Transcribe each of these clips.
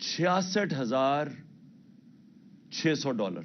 $66,600।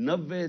90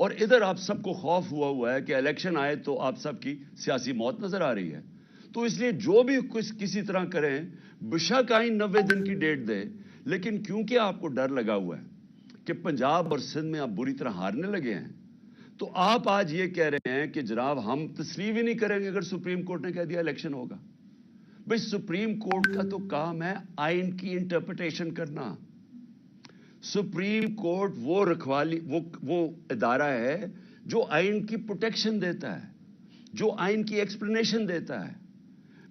اور ادھر آپ سب کو خوف ہوا ہے کہ الیکشن آئے تو آپ سب کی سیاسی موت نظر آ رہی ہے. تو اس لیے جو بھی کسی طرح کریں, بشک آئین 90 دن کی ڈیٹ دے, لیکن کیونکہ آپ کو ڈر لگا ہوا ہے کہ پنجاب اور سندھ میں آپ بری طرح ہارنے لگے ہیں, تو آپ آج یہ کہہ رہے ہیں کہ جناب ہم تسلیم ہی نہیں کریں گے اگر سپریم کورٹ نے کہہ دیا الیکشن ہوگا. بھئی سپریم کورٹ کا تو کام ہے آئین کی انٹرپریٹیشن کرنا. سپریم کورٹ وہ رکھوالی وہ ادارہ ہے جو آئین کی پروٹیکشن دیتا ہے, جو آئین کی ایکسپلینیشن دیتا ہے,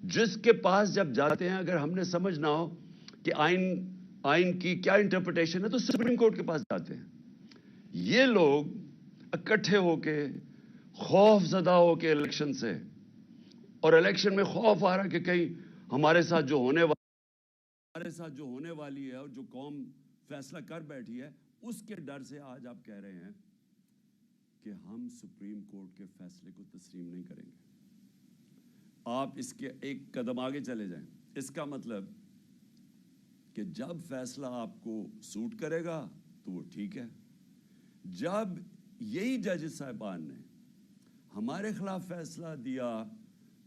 جس کے پاس جب جاتے ہیں اگر ہم نے سمجھنا ہو کہ آئین کی کیا انٹرپریٹیشن ہے تو سپریم کورٹ کے پاس جاتے ہیں. یہ لوگ اکٹھے ہو کے خوف زدہ ہو کے الیکشن سے, اور الیکشن میں خوف آ رہا کہ کہیں ہمارے ساتھ جو ہونے والی ہے اور جو قوم فیصلہ کر بیٹھی ہے اس کے ڈر سے آج آپ کہہ رہے ہیں کہ ہم سپریم کورٹ کے فیصلے کو تسلیم نہیں کریں گے. آپ اس کے ایک قدم آگے چلے جائیں. اس کا مطلب کہ جب فیصلہ آپ کو سوٹ کرے گا تو وہ ٹھیک ہے. جب یہی ججز صاحبان نے ہمارے خلاف فیصلہ دیا,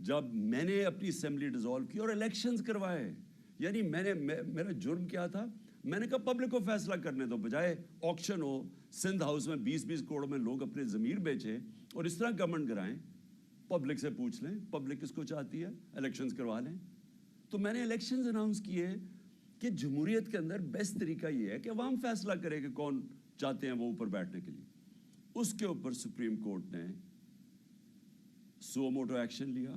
جب میں نے اپنی اسمبلی ڈیزالو کی اور الیکشنز کروائے, یعنی میرا جرم کیا تھا, میں نے کہا پبلک کو فیصلہ کرنے دو, بجائے آکشن ہو سندھ ہاؤس میں 20-20 کروڑ میں لوگ اپنے ضمیر بیچیں اور اس طرح گورنمنٹ کرائیں. پبلک سے پوچھ لیں پبلک کس کو چاہتی ہے, الیکشنز کروا لیں. تو میں نے الیکشنز اناؤنس کیے کہ جمہوریت کے اندر بیسٹ طریقہ یہ ہے کہ عوام فیصلہ کرے کہ کون چاہتے ہیں وہ اوپر بیٹھنے کے لیے. اس کے اوپر سپریم کورٹ نے سو موٹو ایکشن لیا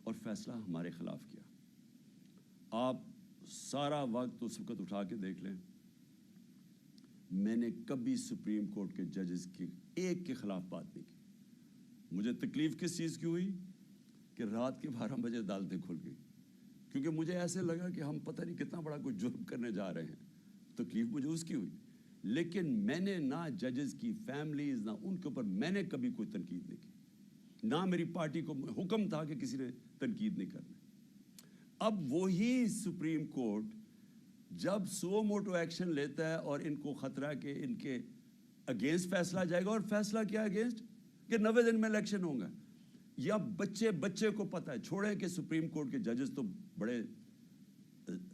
اور فیصلہ ہمارے خلاف کیا. آپ سارا وقت اس وقت اٹھا کے دیکھ لیں, میں نے کبھی سپریم کورٹ کے ججز کی ایک کے خلاف بات نہیں کی. مجھے تکلیف کس چیز کی ہوئی کہ رات کے 12 بجے عدالتیں کھل گئی, کیونکہ مجھے ایسے لگا کہ ہم پتہ نہیں کتنا بڑا کوئی جرم کرنے جا رہے ہیں. تکلیف مجھے اس کی ہوئی, لیکن میں نے نہ ججز کی فیملیز نہ ان کے اوپر میں نے کبھی کوئی تنقید نہیں کی, نہ میری پارٹی کو حکم تھا کہ کسی نے تنقید نہیں کرنا. اب وہی سپریم کورٹ جب سو موٹو ایکشن لیتا ہے اور ان کو خطرہ ہے کہ ان کے اگینسٹ فیصلہ جائے گا, اور فیصلہ کیا اگینسٹ کہ 90 دن میں الیکشن ہوں گا. یا بچے کو پتہ ہے, چھوڑیں کہ سپریم کورٹ کے ججز تو بڑے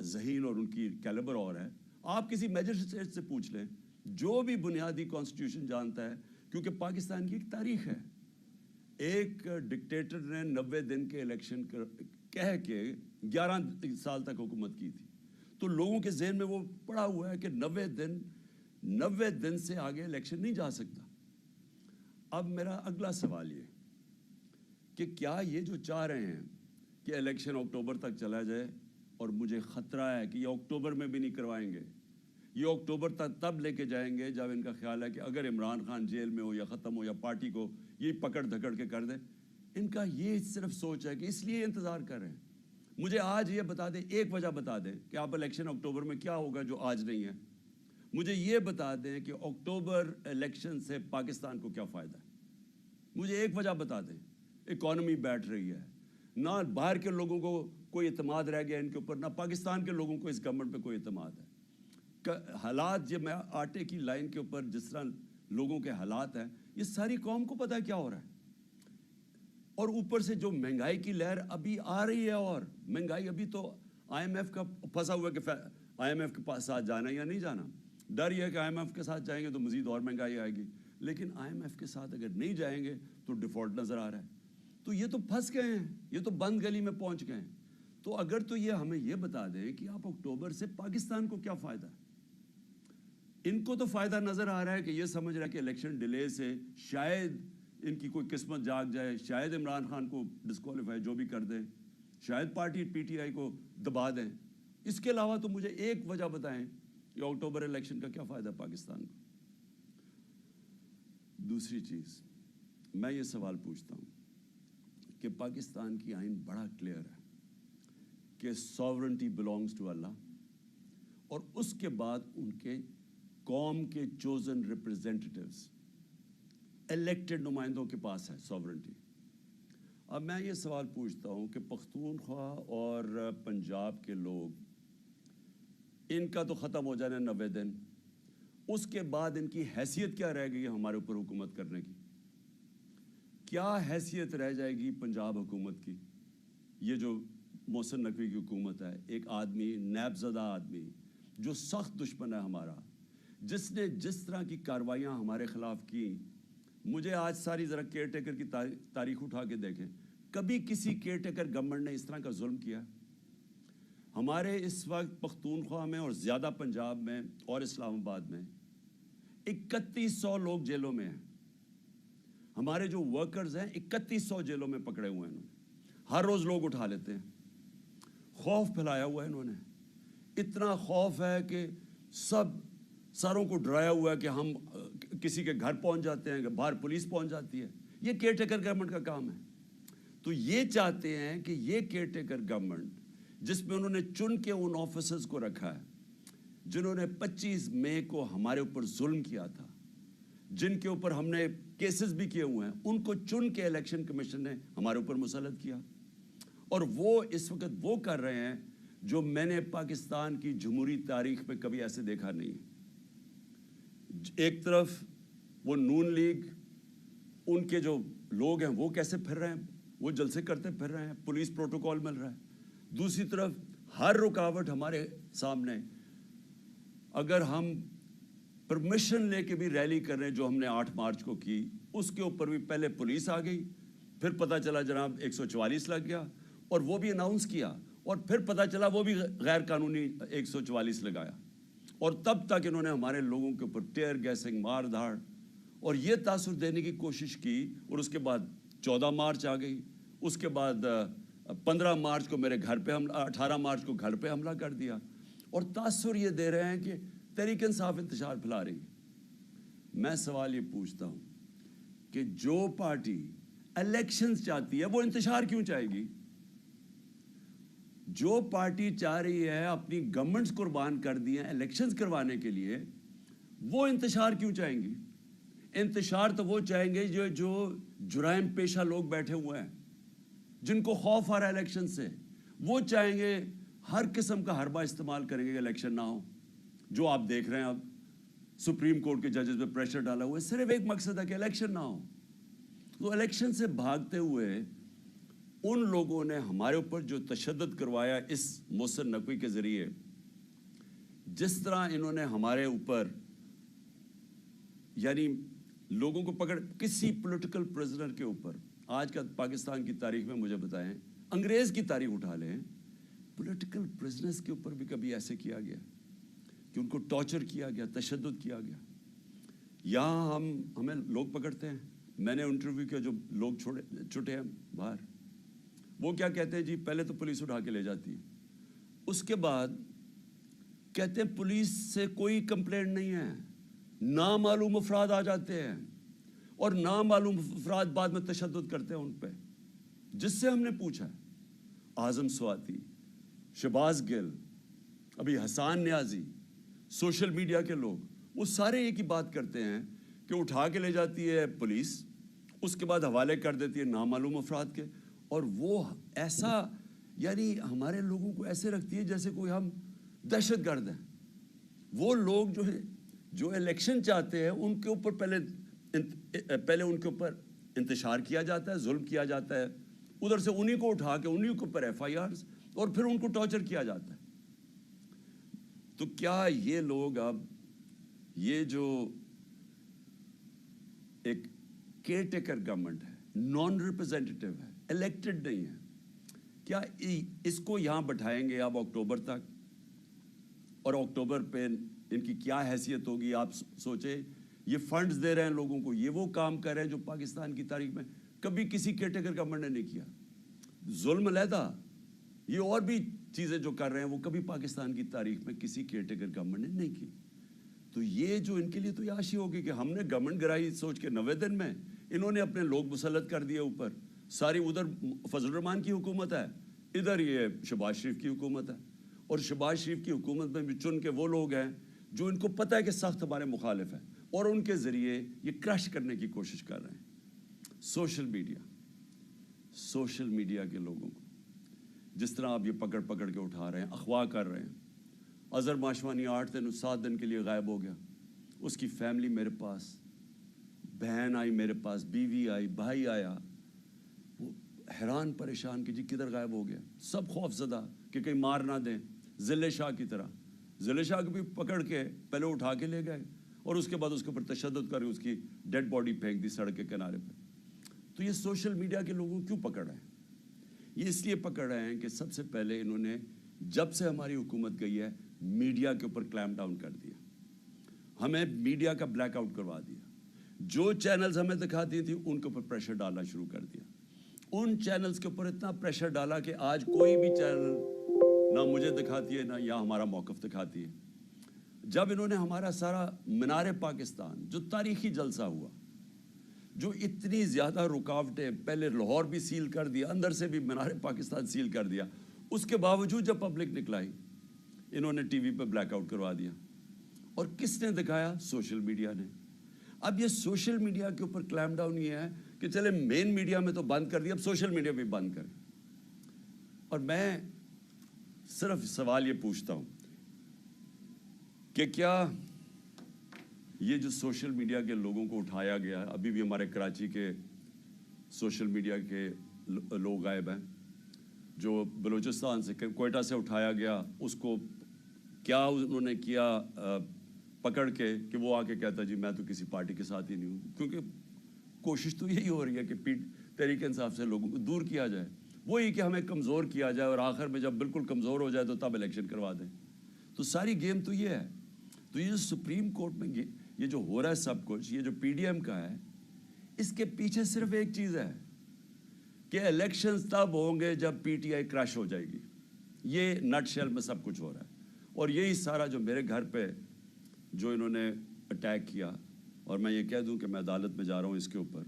ذہین اور ان کی کیلیبر اور ہے, آپ کسی میجسٹریٹ سے پوچھ لیں جو بھی بنیادی کانسٹیٹیوشن جانتا ہے, کیونکہ پاکستان کی ایک تاریخ ہے. ایک ڈکٹیٹر نے 90 دن کے الیکشن کہہ کے 11 سال تک حکومت کی تھی, تو لوگوں کے ذہن میں وہ پڑا ہوا ہے کہ 90 دن سے آگے الیکشن نہیں جا سکتا. اب میرا اگلا سوال یہ کہ کیا یہ جو چاہ رہے ہیں کہ الیکشن اکتوبر تک چلا جائے, اور مجھے خطرہ ہے کہ یہ اکتوبر میں بھی نہیں کروائیں گے, یہ اکتوبر تک تب لے کے جائیں گے جب ان کا خیال ہے کہ اگر عمران خان جیل میں ہو یا ختم ہو یا پارٹی کو یہ پکڑ دھکڑ کے کر دیں. ان کا یہ صرف سوچ ہے کہ اس لیے انتظار کر رہے ہیں. مجھے آج یہ بتا دیں, ایک وجہ بتا دیں کہ آپ الیکشن اکتوبر میں کیا ہوگا جو آج نہیں ہے. مجھے یہ بتا دیں کہ اکتوبر الیکشن سے پاکستان کو کیا فائدہ ہے. مجھے ایک وجہ بتا دیں. اکانومی بیٹھ رہی ہے, نہ باہر کے لوگوں کو کوئی اعتماد رہ گیا ان کے اوپر, نہ پاکستان کے لوگوں کو اس گورنمنٹ پہ کوئی اعتماد ہے. حالات جو میں آٹے کی لائن کے اوپر جس طرح لوگوں کے حالات ہیں, یہ ساری قوم کو پتہ ہے کیا ہو رہا ہے. اور اوپر سے جو مہنگائی کی لہر ابھی آ رہی ہے, اور مہنگائی ابھی تو آئی ایم ایف کا پھنسا ہوا ہے کہ آئی ایم ایف کے ساتھ جانا یا نہیں جانا. ڈر یہ ہے کہ آئی ایم ایف کے ساتھ جائیں گے تو مزید اور مہنگائی آئے گی, لیکن آئی ایم ایف کے ساتھ اگر نہیں جائیں گے تو ڈیفالٹ نظر آ رہا ہے. تو یہ تو پھنس گئے ہیں, یہ تو بند گلی میں پہنچ گئے ہیں. تو اگر تو یہ ہمیں یہ بتا دیں کہ آپ اکتوبر سے پاکستان کو کیا فائدہ ہے. ان کو تو فائدہ نظر آ رہا ہے کہ یہ سمجھ رہا ہے کہ الیکشن ڈیلے سے شاید ان کی کوئی قسمت جاگ جائے, شاید عمران خان کو ڈسکوالیفائی جو بھی کر دیں, شاید پارٹی پی ٹی آئی کو دبا دیں. اس کے علاوہ تو مجھے ایک وجہ بتائیں کہ اکتوبر الیکشن کا کیا فائدہ پاکستان کو. دوسری چیز میں یہ سوال پوچھتا ہوں کہ پاکستان کی آئین بڑا کلیئر ہے کہ ساورنٹی بلانگز ٹو اللہ, اور اس کے بعد ان کے قوم کے چوزن ریپرزینٹیٹیوز الیکٹڈ نمائندوں کے پاس ہے ساورنٹی. اب میں یہ سوال پوچھتا ہوں کہ پختونخوا اور پنجاب کے لوگ, ان کا تو ختم ہو جانا 90 دن, اس کے بعد ان کی حیثیت کیا رہ گئی ہے ہمارے اوپر حکومت کرنے کی؟ کیا حیثیت رہ جائے گی پنجاب حکومت کی؟ یہ جو محسن نقوی کی حکومت ہے، ایک آدمی، نیب زدہ آدمی جو سخت دشمن ہے ہمارا، جس نے جس طرح کی کارروائیاں ہمارے خلاف کی، مجھے آج ساری ذرا کیئر ٹیکر کی تاریخ اٹھا کے دیکھیں، کبھی کسی کیئر ٹیکر گورنمنٹ نے اس طرح کا ظلم کیا؟ ہمارے اس وقت پختونخوا میں اور زیادہ پنجاب میں اور اسلام آباد میں 3100 لوگ جیلوں میں ہیں. ہمارے جو ورکرز ہیں 3100 جیلوں میں پکڑے ہوئے ہیں. انہوں نے ہر روز لوگ اٹھا لیتے ہیں. خوف پھیلایا ہوا ہے انہوں نے. اتنا خوف ہے کہ سب ساروں کو ڈرایا ہوا ہے کہ ہم کسی کے گھر پہنچ جاتے ہیں، کہ باہر پولیس پہنچ جاتی ہے. یہ کیئر ٹیکر گورنمنٹ کا کام ہے. تو یہ چاہتے ہیں کہ یہ کیئر ٹیکر گورنمنٹ جس میں انہوں نے چن کے ان آفیسرز کو رکھا ہے جنہوں نے 25 مئی کو ہمارے اوپر ظلم کیا تھا، جن کے اوپر ہم نے کیسز بھی کیے ہوئے ہیں، ان کو چن کے الیکشن کمیشن نے ہمارے اوپر مسلط کیا. اور وہ اس وقت وہ کر رہے ہیں جو میں نے پاکستان کی جمہوری تاریخ میں کبھی ایسے دیکھا نہیں ہے. ایک طرف وہ نون لیگ، ان کے جو لوگ ہیں وہ کیسے پھر رہے ہیں، وہ جلسے کرتے پھر رہے ہیں، پولیس پروٹوکول مل رہا ہے. دوسری طرف ہر رکاوٹ ہمارے سامنے. اگر ہم پرمیشن لے کے بھی ریلی کر رہے ہیں جو ہم نے 8 مارچ کو کی، اس کے اوپر بھی پہلے پولیس آ گئی، پھر پتہ چلا جناب 144 لگ گیا، اور وہ بھی اناؤنس کیا، اور پھر پتہ چلا وہ بھی غیر قانونی 144 لگایا. اور تب تک انہوں نے ہمارے لوگوں کے اوپر ٹیئر گیسنگ، مار دھاڑ اور یہ تاثر دینے کی کوشش کی. اور اس کے بعد 14 مارچ آ گئی. اس کے بعد 15 مارچ کو میرے گھر پہ حملہ، 18 مارچ کو گھر پہ حملہ کر دیا. اور تاثر یہ دے رہے ہیں کہ تحریک انصاف انتشار پھیلا رہی ہے. میں سوال یہ پوچھتا ہوں کہ جو پارٹی الیکشنز چاہتی ہے وہ انتشار کیوں چاہے گی؟ جو پارٹی چاہ رہی ہے اپنی گورنمنٹس قربان کر دی ہیں الیکشنز کروانے کے لیے، وہ انتشار کیوں چاہیں گی؟ انتشار تو وہ چاہیں گے جو جرائم پیشہ لوگ بیٹھے ہوئے ہیں، جن کو خوف آ رہا ہے الیکشن سے. وہ چاہیں گے، ہر قسم کا حربہ استعمال کریں گے کہ الیکشن نہ ہو. جو آپ دیکھ رہے ہیں اب سپریم کورٹ کے ججز پہ پریشر ڈالا ہوا ہے، صرف ایک مقصد ہے کہ الیکشن نہ ہو. تو الیکشن سے بھاگتے ہوئے ان لوگوں نے ہمارے اوپر جو تشدد کروایا اس محسن نقوی کے ذریعے، جس طرح انہوں نے ہمارے اوپر یعنی لوگوں کو پکڑ، کسی پولیٹیکل پرزنر کے اوپر، آج کا پاکستان کی تاریخ میں مجھے بتائیں، انگریز کی تاریخ اٹھا لیں، پولیٹیکل پرزنرز کے اوپر بھی کبھی ایسے کیا گیا کہ ان کو ٹارچر کیا گیا، تشدد کیا گیا؟ یہاں ہمیں لوگ پکڑتے ہیں. میں نے انٹرویو کیا جو لوگ چھوٹے ہیں باہر، وہ کیا کہتے ہیں؟ جی پہلے تو پولیس اٹھا کے لے جاتی ہے، اس کے بعد کہتے ہیں پولیس سے کوئی کمپلینٹ نہیں ہے، نامعلوم افراد آ جاتے ہیں اور نامعلوم افراد بعد میں تشدد کرتے ہیں ان پہ. جس سے ہم نے پوچھا، اعظم سواتی، شہباز گل، ابھی حسان نیازی، سوشل میڈیا کے لوگ، وہ سارے ایک ہی بات کرتے ہیں کہ اٹھا کے لے جاتی ہے پولیس، اس کے بعد حوالے کر دیتی ہے نامعلوم افراد کے. اور وہ ایسا یعنی ہمارے لوگوں کو ایسے رکھتی ہے جیسے کوئی ہم دہشت گرد ہیں. وہ لوگ جو ہیں جو الیکشن چاہتے ہیں ان کے اوپر پہلے ان کے اوپر انتشار کیا جاتا ہے، ظلم کیا جاتا ہے، ادھر سے انہی کو اٹھا کے انہی کے اوپر FIRs، اور پھر ان کو ٹارچر کیا جاتا ہے. تو کیا یہ لوگ اب یہ جو ایک کیئر ٹیکر گورنمنٹ ہے، نان ریپرزینٹیٹیو ہے، الیکٹڈ نہیں ہے، کیا اس کو یہاں بٹھائیں گے اب اکتوبر تک؟ اور اکتوبر پہ ان کی کیا حیثیت ہوگی؟ آپ سوچیں، یہ فنڈز دے رہے ہیں لوگوں کو، یہ وہ کام کر رہے ہیں جو پاکستان کی تاریخ میں کبھی کسی کیئر ٹیکر گورنمنٹ نے نہیں کیا. ظلم علیحدہ، یہ اور بھی چیزیں جو کر رہے ہیں وہ کبھی پاکستان کی تاریخ میں کسی کیئر ٹیکر گورنمنٹ نے نہیں کی. تو یہ جو ان کے لیے تو یاشی ہوگی کہ ہم نے گورنمنٹ گرائی سوچ کے 90 دن میں انہوں نے اپنے لوگ مسلط کر دیے اوپر. ساری ادھر فضل الرحمان کی حکومت ہے، ادھر یہ شہباز شریف کی حکومت ہے. اور شہباز شریف کی حکومت میں بھی چن کے وہ لوگ ہیں جو ان کو پتہ ہے کہ سخت ہمارے مخالف ہیں، اور ان کے ذریعے یہ کرش کرنے کی کوشش کر رہے ہیں. سوشل میڈیا کے لوگوں کو جس طرح آپ یہ پکڑ کے اٹھا رہے ہیں، اغوا کر رہے ہیں. اظہر ماشوانی 8 دن 7 دن کے لیے غائب ہو گیا، اس کی فیملی میرے پاس، بہن آئی میرے پاس، بیوی آئی، بھائی آیا، وہ حیران پریشان کہ جی کدھر غائب ہو گیا، سب خوف زدہ کہ کہیں مار نہ دیں، ذلِ شاہ کی طرح۔ ذلِ شاہ کو بھی پکڑ کے پہلے اٹھا کے لے گئے اور اس کے بعد اس کے اوپر تشدد کر اس کی ڈیڈ باڈی پھینک دی سڑک کے کنارے پہ۔ تو یہ سوشل میڈیا کے لوگوں کیوں پکڑ رہے ہیں؟ یہ اس لیے پکڑ رہے ہیں کہ سب سے پہلے انہوں نے جب سے ہماری حکومت گئی ہے میڈیا کے اوپر کلیمپ ڈاؤن کر دیا، ہمیں میڈیا کا بلیک آؤٹ کروا دیا، جو چینلز ہمیں دکھاتی تھیں ان کے اوپر پریشر ڈالنا شروع کر دیا، ان چینلز کے اوپر اتنا پریشر ڈالا کہ آج کوئی بھی چینل نہ مجھے دکھاتی ہے نہ یا ہمارا موقف دکھاتی ہے۔ جب انہوں نے ہمارا سارا مینار پاکستان جو تاریخی جلسہ ہوا، جو اتنی زیادہ رکاوٹیں، پہلے لاہور بھی سیل کر دیا، اندر سے بھی مینار پاکستان سیل کر دیا، اس کے باوجود جب پبلک نکلائی انہوں نے ٹی وی پہ بلیک آؤٹ کروا دیا۔ اور کس نے دکھایا؟ سوشل میڈیا نے۔ اب یہ سوشل میڈیا کے اوپر کلیمپ ڈاؤن یہ ہے کہ چلے مین میڈیا میں تو بند کر دیا، اب سوشل میڈیا بھی بند کریں۔ اور میں صرف سوال یہ پوچھتا ہوں کہ کیا یہ جو سوشل میڈیا کے لوگوں کو اٹھایا گیا، ابھی بھی ہمارے کراچی کے سوشل میڈیا کے لوگ غائب ہیں، جو بلوچستان سے کوئٹہ سے اٹھایا گیا، اس کو کیا انہوں نے کیا پکڑ کے کہ وہ آ کے کہتا جی میں تو کسی پارٹی کے ساتھ ہی نہیں ہوں، کیونکہ کوشش تو یہی ہو رہی ہے کہ تحریک انصاف سے لوگوں کو دور کیا جائے، وہی کہ ہمیں کمزور کیا جائے اور آخر میں جب بالکل کمزور ہو جائے تو تب الیکشن کروا دیں۔ تو ساری گیم تو یہ ہے۔ تو یہ جو سپریم کورٹ میں یہ جو ہو رہا ہے سب کچھ، یہ جو پی ڈی ایم کا ہے، اس کے پیچھے صرف ایک چیز ہے کہ الیکشنز تب ہوں گے جب پی ٹی آئی کریش ہو جائے گی۔ یہ نٹ شیل میں سب کچھ ہو رہا ہے۔ اور یہی سارا جو میرے گھر پہ جو انہوں نے اٹیک کیا، اور میں یہ کہہ دوں کہ میں عدالت میں جا رہا ہوں اس کے اوپر،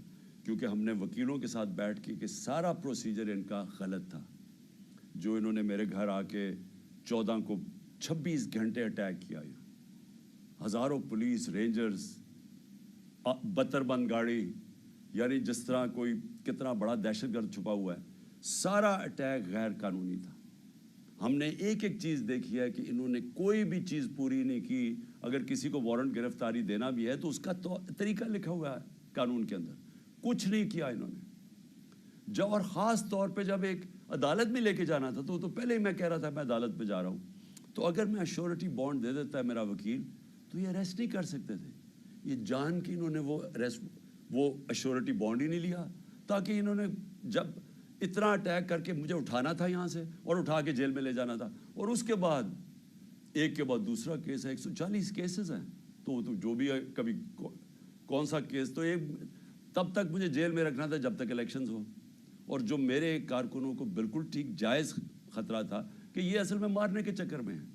کیونکہ ہم نے وکیلوں کے ساتھ بیٹھ کے کہ سارا پروسیجر ان کا غلط تھا۔ جو انہوں نے میرے گھر آ کے 14 کو 26 گھنٹے اٹیک کیا، ہزاروں پولیس رینجرز، بتر بند گاڑی، یعنی جس طرح کوئی کتنا بڑا دہشت گرد چھپا ہوا ہے، سارا اٹیک غیر قانونی تھا۔ ہم نے ایک ایک چیز دیکھی ہے کہ انہوں نے کوئی بھی چیز پوری نہیں کی۔ اگر کسی کو وارنٹ گرفتاری دینا بھی ہے تو اس کا طریقہ لکھا ہوا ہے قانون کے اندر، کچھ نہیں کیا انہوں نے۔ جب اور خاص طور پہ جب ایک عدالت میں لے کے جانا تھا تو پہلے ہی میں کہہ رہا تھا میں عدالت پہ جا رہا ہوں، تو اگر میں ایشورٹی بانڈ دے دیتا ہے میرا وکیل تو یہ اریسٹ نہیں کر سکتے تھے۔ یہ جان کی انہوں نے وہ ایشورٹی بانڈ ہی نہیں لیا، تاکہ انہوں نے جب اتنا اٹیک کر کے مجھے اٹھانا تھا یہاں سے اور اٹھا کے جیل میں لے جانا تھا، اور اس کے بعد ایک کے بعد دوسرا کیس ہے، 140 کیسز ہیں، تو جو بھی ہے کبھی کون سا کیس، تو ایک تب تک مجھے جیل میں رکھنا تھا جب تک الیکشنز ہو۔ اور جو میرے کارکنوں کو بالکل ٹھیک جائز خطرہ تھا کہ یہ اصل میں مارنے کے چکر میں ہیں،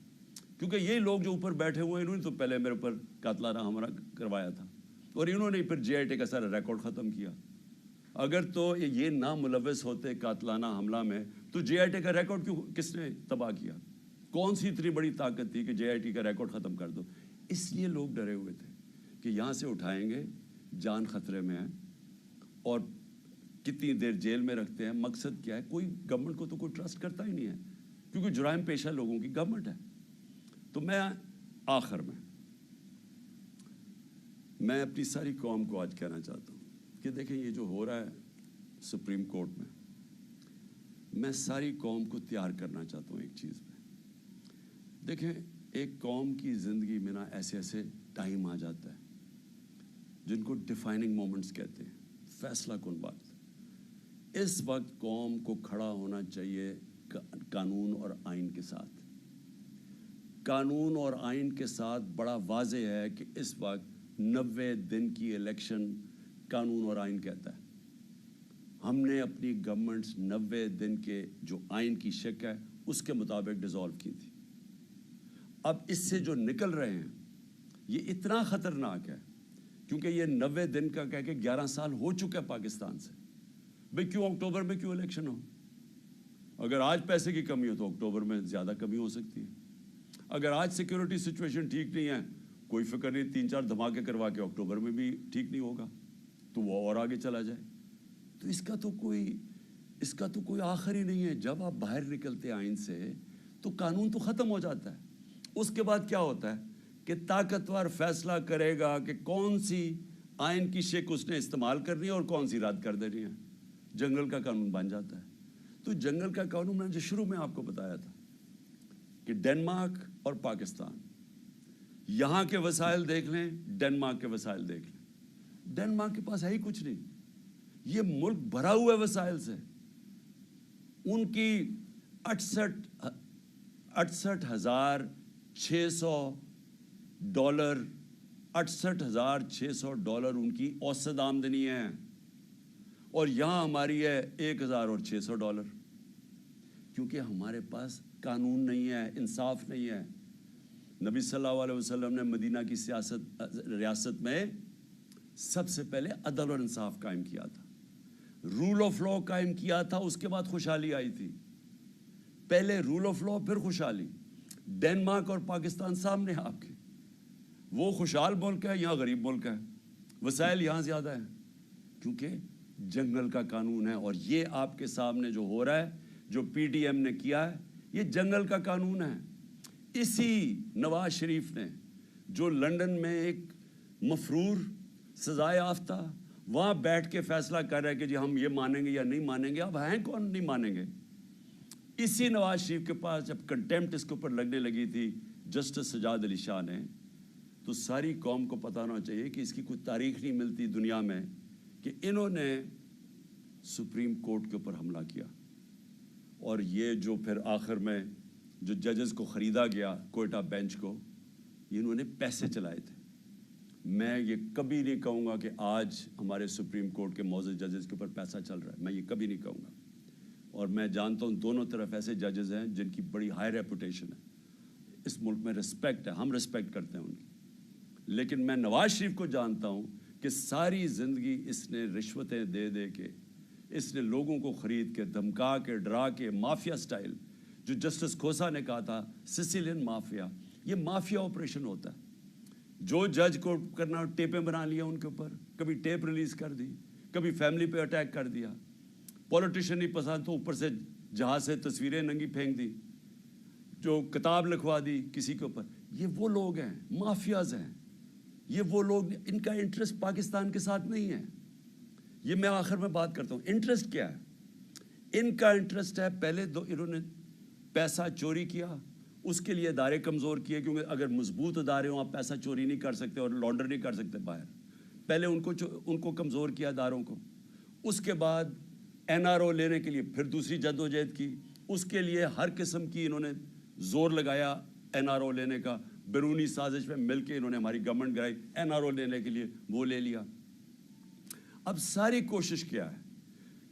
کیونکہ یہی لوگ جو اوپر بیٹھے ہوئے انہوں نے تو پہلے میرے اوپر قاتلانہ حملہ کروایا تھا، اور انہوں نے پھر جے آئی ٹی کا سارا ریکارڈ ختم کیا۔ اگر تو یہ نہ ملوث ہوتے قاتلانہ حملہ میں تو جے آئی ٹی کا ریکارڈ کیوں کس نے تباہ کیا؟ کون سی اتنی بڑی طاقت تھی کہ جے آئی ٹی کا ریکارڈ ختم کر دو؟ اس لیے لوگ ڈرے ہوئے تھے کہ یہاں سے اٹھائیں گے، جان خطرے میں ہے، اور کتنی دیر جیل میں رکھتے ہیں، مقصد کیا ہے؟ کوئی گورنمنٹ کو تو کوئی ٹرسٹ کرتا ہی نہیں ہے، کیونکہ جرائم پیشہ لوگوں کی گورنمنٹ ہے۔ تو میں آخر میں اپنی ساری قوم کو آج کہنا چاہتا ہوں کہ دیکھیں یہ جو ہو رہا ہے سپریم کورٹ میں ساری قوم کو تیار کرنا چاہتا ہوں ایک چیز میں۔ دیکھیں ایک قوم کی زندگی میں نا ایسے ایسے ٹائم آ جاتا ہے جن کو ڈیفائننگ مومنٹس کہتے ہیں، فیصلہ کن وقت۔ اس وقت قوم کو کھڑا ہونا چاہیے قانون اور آئین کے ساتھ۔ قانون اور آئین کے ساتھ بڑا واضح ہے کہ اس وقت 90 دن کی الیکشن قانون اور آئین کہتا ہے۔ ہم نے اپنی گورنمنٹس 90 دن کے جو آئین کی شک ہے اس کے مطابق ڈیزالو کی تھی۔ اب اس سے جو نکل رہے ہیں یہ اتنا خطرناک ہے کیونکہ یہ 90 دن کا کہہ کے 11 سال ہو چکا ہے پاکستان سے۔ بھئی کیوں اکتوبر میں کیوں الیکشن ہو؟ اگر آج پیسے کی کمی ہو تو اکتوبر میں زیادہ کمی ہو سکتی ہے۔ اگر آج سیکیورٹی سچویشن ٹھیک نہیں ہے، کوئی فکر نہیں، 3-4 دھماکے کروا کے اکتوبر میں بھی ٹھیک نہیں ہوگا تو وہ اور آگے چلا جائے۔ تو اس کا تو کوئی آخر ہی نہیں ہے۔ جب آپ باہر نکلتے آئین سے تو قانون تو ختم ہو جاتا ہے۔ اس کے بعد کیا ہوتا ہے؟ کہ طاقتور فیصلہ کرے گا کہ کون سی آئین کی شک اس نے استعمال کرنی ہے اور کون سی رد کر دینی ہے، جنگل کا قانون بن جاتا ہے۔ تو جنگل کا قانون میں جو شروع میں آپ کو بتایا تھا کہ ڈنمارک اور پاکستان، یہاں کے وسائل دیکھ لیں، ڈنمارک کے وسائل دیکھ لیں۔ ڈنمارک کے پاس ہے ہی کچھ نہیں، یہ ملک بھرا ہوا ہے وسائل سے۔ ان کی 68,600 ڈالر، $68,600 ان کی اوسط آمدنی ہے، اور یہاں ہماری ہے $1,600، کیونکہ ہمارے پاس قانون نہیں ہے، انصاف نہیں ہے۔ نبی صلی اللہ علیہ وسلم نے مدینہ کی ریاست میں سب سے پہلے عدل اور انصاف قائم کیا تھا، رول آف لا قائم کیا تھا، اس کے بعد خوشحالی آئی تھی۔ پہلے رول آف لا پھر خوشحالی۔ ڈنمارک اور پاکستان سامنے آپ کے، وہ خوشحال ملک ہے، یہاں غریب ملک ہے، وسائل یہاں زیادہ ہیں کیونکہ جنگل کا قانون ہے۔ اور یہ آپ کے سامنے جو ہو رہا ہے، جو پی ڈی ایم نے کیا ہے، یہ جنگل کا قانون ہے۔ اسی نواز شریف نے جو لندن میں ایک مفرور سزائے یافتہ وہاں بیٹھ کے فیصلہ کر رہے کہ جی ہم یہ مانیں گے یا نہیں مانیں گے، اب ہیں کون نہیں مانیں گے؟ اسی نواز شریف کے پاس جب کنٹیمپٹ اس کے اوپر لگنے لگی تھی جسٹس سجاد علی شاہ نے، تو ساری قوم کو پتہ ہونا چاہیے کہ اس کی کوئی تاریخ نہیں ملتی دنیا میں کہ انہوں نے سپریم کورٹ کے اوپر حملہ کیا۔ اور یہ جو پھر آخر میں جو ججز کو خریدا گیا کوئٹہ بینچ کو، یہ انہوں نے پیسے چلائے تھے۔ میں یہ کبھی نہیں کہوں گا کہ آج ہمارے سپریم کورٹ کے معزز ججز کے اوپر پیسہ چل رہا ہے، میں یہ کبھی نہیں کہوں گا۔ اور میں جانتا ہوں دونوں طرف ایسے ججز ہیں جن کی بڑی ہائی ریپوٹیشن ہے، اس ملک میں رسپیکٹ ہے، ہم رسپیکٹ کرتے ہیں ان کی۔ لیکن میں نواز شریف کو جانتا ہوں کہ ساری زندگی اس نے رشوتیں دے دے کے، اس نے لوگوں کو خرید کے، دھمکا کے، ڈرا کے، مافیا سٹائل، جو جسٹس کھوسا نے کہا تھا سسیلین مافیا، یہ مافیا آپریشن ہوتا ہے۔ جو جج کو کرنا ٹیپیں بنا لیا ان کے اوپر، کبھی ٹیپ ریلیز کر دی، کبھی فیملی پہ اٹیک کر دیا، پولیٹیشین نہیں پسند تو اوپر سے جہاز سے تصویریں ننگی پھینک دی، جو کتاب لکھوا دی کسی کے اوپر۔ یہ وہ لوگ ہیں، مافیاز ہیں، یہ وہ لوگ، ان کا انٹرسٹ پاکستان کے ساتھ نہیں ہے۔ یہ میں آخر میں بات کرتا ہوں انٹرسٹ کیا ہے۔ ان کا انٹرسٹ ہے، پہلے انہوں نے پیسہ چوری کیا، اس کے لیے ادارے کمزور کیے، کیونکہ اگر مضبوط ادارے ہوں آپ پیسہ چوری نہیں کر سکتے اور لانڈر نہیں کر سکتے باہر۔ پہلے ان کو کمزور کیا اداروں کو، اس کے بعد این آر او لینے کے لیے پھر دوسری جدوجہد کی، اس کے لیے ہر قسم کی انہوں نے زور لگایا این آر او لینے کا، بیرونی سازش میں مل کے انہوں نے ہماری گورنمنٹ گرائی این آر او لینے کے لیے، وہ لے لیا۔ اب ساری کوشش کیا ہے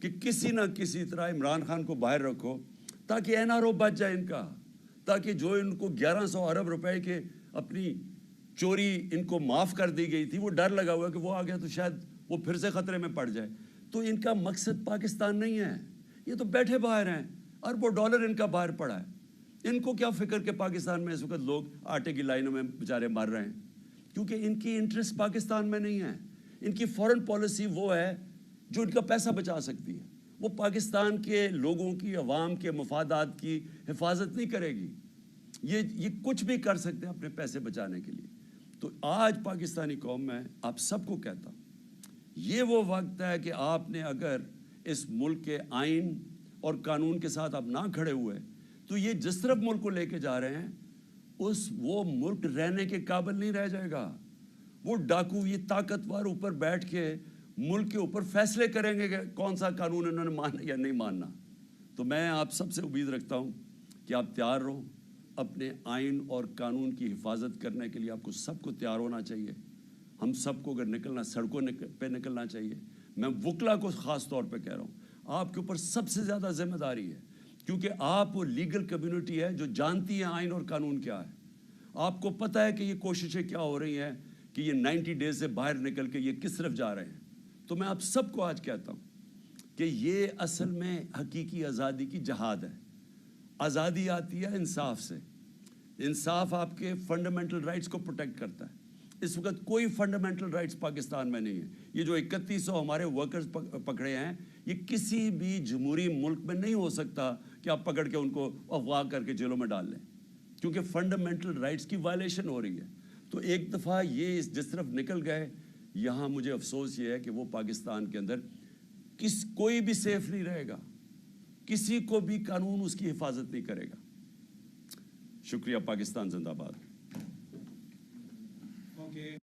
کہ کسی نہ کسی طرح عمران خان کو باہر رکھو تاکہ این آر او بچ جائے ان کا، تاکہ جو ان کو 1100 ارب روپے کے اپنی چوری ان کو معاف کر دی گئی تھی، وہ ڈر لگا ہوا کہ وہ آ گیا تو شاید وہ پھر سے خطرے میں پڑ جائے۔ تو ان کا مقصد پاکستان نہیں ہے، یہ تو بیٹھے باہر ہیں، اربوں ڈالر ان کا باہر پڑا ہے۔ ان کو کیا فکر کہ پاکستان میں اس وقت لوگ آٹے کی لائنوں میں بیچارے مر رہے ہیں، کیونکہ ان کی انٹرسٹ پاکستان میں نہیں ہے۔ ان کی فورن پالیسی وہ ہے جو ان کا پیسہ بچا سکتی ہے، وہ پاکستان کے لوگوں کی، عوام کے مفادات کی حفاظت نہیں کرے گی۔ یہ کچھ بھی کر سکتے ہیں اپنے پیسے بچانے کے لیے۔ تو آج پاکستانی قوم میں آپ سب کو کہتا ہوں، یہ وہ وقت ہے کہ آپ نے اگر اس ملک کے آئین اور قانون کے ساتھ آپ نہ کھڑے ہوئے تو یہ جس طرف ملک کو لے کے جا رہے ہیں وہ ملک رہنے کے قابل نہیں رہ جائے گا۔ وہ ڈاکو، یہ طاقتور اوپر بیٹھ کے ملک کے اوپر فیصلے کریں گے کہ کون سا قانون انہوں نے ماننا یا نہیں ماننا۔ تو میں آپ سب سے امید رکھتا ہوں کہ آپ تیار رہو، اپنے آئین اور قانون کی حفاظت کرنے کے لیے آپ کو سب کو تیار ہونا چاہیے۔ ہم سب کو اگر نکلنا، سڑکوں پہ نکلنا چاہیے۔ میں وکلا کو خاص طور پہ کہہ رہا ہوں، آپ کے اوپر سب سے زیادہ ذمہ داری ہے، کیونکہ آپ وہ لیگل کمیونٹی ہے جو جانتی ہے آئین اور قانون کیا ہے۔ آپ کو پتہ ہے کہ یہ کوششیں کیا ہو رہی ہیں کہ یہ 90 ڈیز سے باہر نکل کے یہ کس طرف جا رہے ہیں۔ تو میں آپ سب کو آج کہتا ہوں کہ یہ اصل میں حقیقی آزادی کی جہاد ہے۔ آزادی آتی ہے انصاف سے، انصاف آپ کے فنڈامنٹل رائٹس کو پروٹیکٹ کرتا ہے۔ اس وقت کوئی فنڈامنٹل رائٹس پاکستان میں نہیں ہے۔ یہ جو 3100 ہمارے ورکرز پکڑے ہیں، یہ کسی بھی جمہوری ملک میں نہیں ہو سکتا کہ آپ پکڑ کے ان کو اغوا کر کے جیلوں میں ڈال لیں، کیونکہ فنڈامنٹل رائٹس کی وائلیشن ہو رہی ہے۔ تو ایک دفعہ یہ جس طرف نکل گئے، یہاں مجھے افسوس یہ ہے کہ وہ پاکستان کے اندر کوئی بھی سیف نہیں رہے گا، کسی کو بھی قانون اس کی حفاظت نہیں کرے گا۔ شکریہ، پاکستان زندہ باد۔